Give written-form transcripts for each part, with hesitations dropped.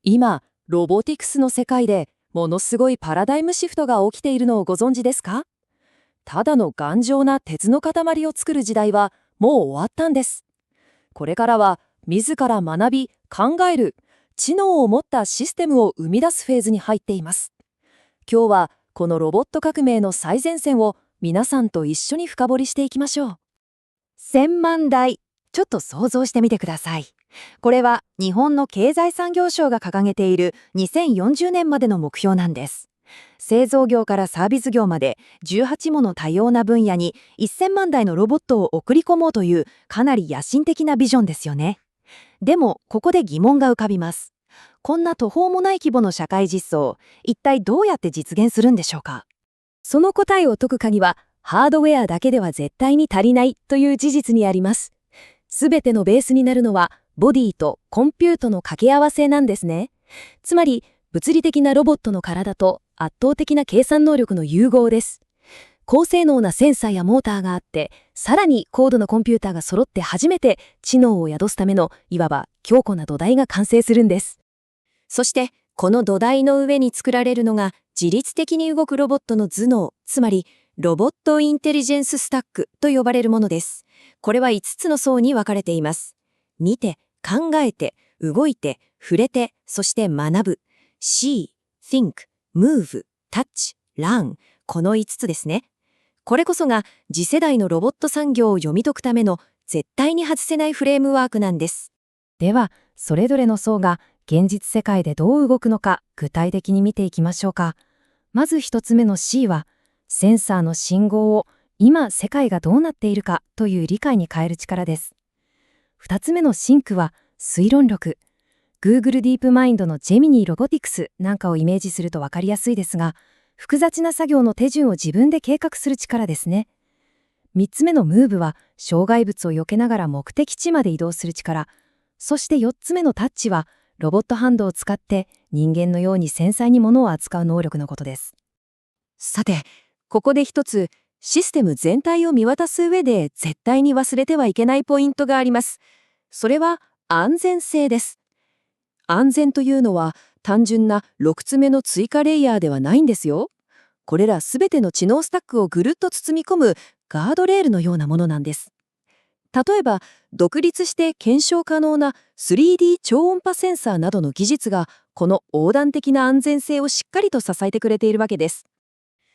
今、ロボティクスの世界でものすごいパラダイムシフトが起きているのをご存知ですか？ただの頑丈な鉄の塊を作る時代はもう終わったんです。これからは自ら学び、考える、知能を持ったシステムを生み出すフェーズに入っています。今日はこのロボット革命の最前線を皆さんと一緒に深掘りしていきましょう。1000万台。ちょっと想像してみてください。これは日本の経済産業省が掲げている2040年までの目標なんです。製造業からサービス業まで18もの多様な分野に1000万台のロボットを送り込もうというかなり野心的なビジョンですよね。でもここで疑問が浮かびます。こんな途方もない規模の社会実装、一体どうやって実現するんでしょうか。その答えを解く鍵は、ハードウェアだけでは絶対に足りないという事実にあります。すべてのベースになるのは、ボディとコンピュートの掛け合わせなんですね。つまり、物理的なロボットの体と圧倒的な計算能力の融合です。高性能なセンサーやモーターがあって、さらに高度なコンピューターが揃って初めて知能を宿すための、いわば強固な土台が完成するんです。そして、この土台の上に作られるのが、自律的に動くロボットの頭脳、つまり、ロボットインテリジェンススタックと呼ばれるものです。これは5つの層に分かれています。見て、考えて、動いて、触れて、そして学ぶ。See, think, move, touch, learn。この5つですね。これこそが次世代のロボット産業を読み解くための絶対に外せないフレームワークなんです。では、それぞれの層が現実世界でどう動くのか具体的に見ていきましょうか。まず1つ目の C は、センサーの信号を今世界がどうなっているかという理解に変える力です。2つ目のシンクは推論力。Google ディープマインドのジェミニーロボティクスなんかをイメージすると分かりやすいですが、複雑な作業の手順を自分で計画する力ですね。3つ目のムーブは障害物を避けながら目的地まで移動する力。そして4つ目のタッチはロボットハンドを使って人間のように繊細に物を扱う能力のことです。さて、ここで一つ、システム全体を見渡す上で絶対に忘れてはいけないポイントがあります。それは安全性です。安全というのは単純な6つ目の追加レイヤーではないんですよ。これらすべての知能スタックをぐるっと包み込むガードレールのようなものなんです。例えば、独立して検証可能な 3D 超音波センサーなどの技術がこの横断的な安全性をしっかりと支えてくれているわけです。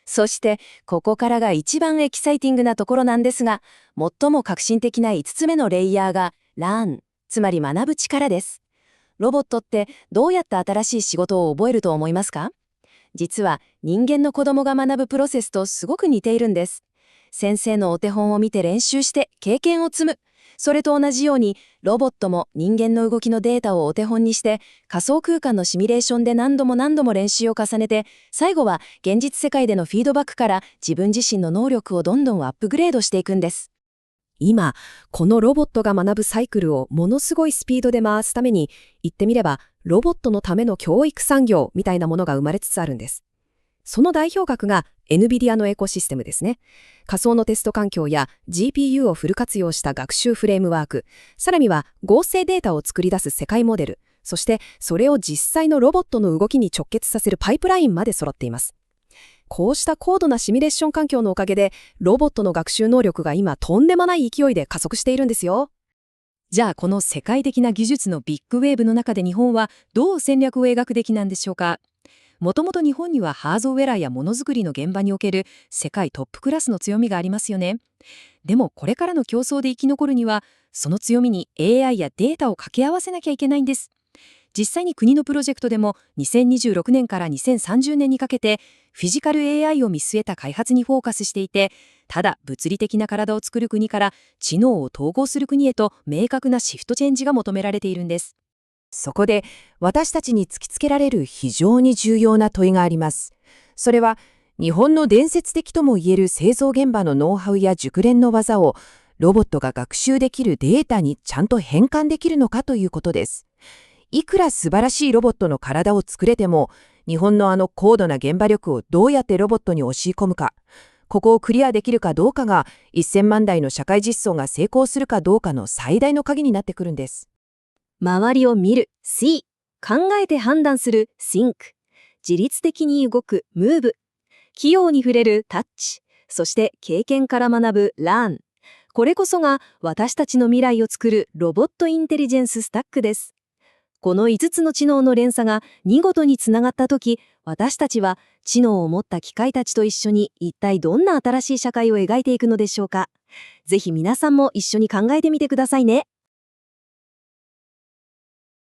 そして、ここからが一番エキサイティングなところなんですが、最も革新的な5つ目のレイヤーが Learn、つまり学ぶ力です。ロボットってどうやって新しい仕事を覚えると思いますか？実は人間の子供が学ぶプロセスとすごく似ているんです。先生のお手本を見て練習して経験を積む。それと同じように、ロボットも人間の動きのデータをお手本にして、仮想空間のシミュレーションで何度も何度も練習を重ねて、最後は現実世界でのフィードバックから自分自身の能力をどんどんアップグレードしていくんです。今、このロボットが学ぶサイクルをものすごいスピードで回すために、言ってみれば、ロボットのための教育産業みたいなものが生まれつつあるんです。その代表格が NVIDIA のエコシステムですね。仮想のテスト環境や GPU をフル活用した学習フレームワーク、さらには合成データを作り出す世界モデル、そしてそれを実際のロボットの動きに直結させるパイプラインまで揃っています。こうした高度なシミュレーション環境のおかげで、ロボットの学習能力が今とんでもない勢いで加速しているんですよ。じゃあこの世界的な技術のビッグウェーブの中で日本はどう戦略を描くべきなんでしょうか。もともと日本にはハードウェアやものづくりの現場における世界トップクラスの強みがありますよね。でもこれからの競争で生き残るには、その強みに AI やデータを掛け合わせなきゃいけないんです。実際に国のプロジェクトでも2026年から2030年にかけてフィジカル AI を見据えた開発にフォーカスしていて、ただ物理的な体を作る国から知能を統合する国へと明確なシフトチェンジが求められているんです。そこで私たちに突きつけられる非常に重要な問いがあります。それは日本の伝説的ともいえる製造現場のノウハウや熟練の技をロボットが学習できるデータにちゃんと変換できるのかということです。いくら素晴らしいロボットの体を作れても、日本のあの高度な現場力をどうやってロボットに押し込むか、ここをクリアできるかどうかが1000万台の社会実装が成功するかどうかの最大の鍵になってくるんです。周りを見る、see、考えて判断する think、自律的に動く move、器用に触れる touch、そして経験から学ぶ learn。これこそが私たちの未来を作るロボットインテリジェンススタックです。この5つの知能の連鎖が見事につながったとき、私たちは知能を持った機械たちと一緒に一体どんな新しい社会を描いていくのでしょうか。ぜひ皆さんも一緒に考えてみてくださいね。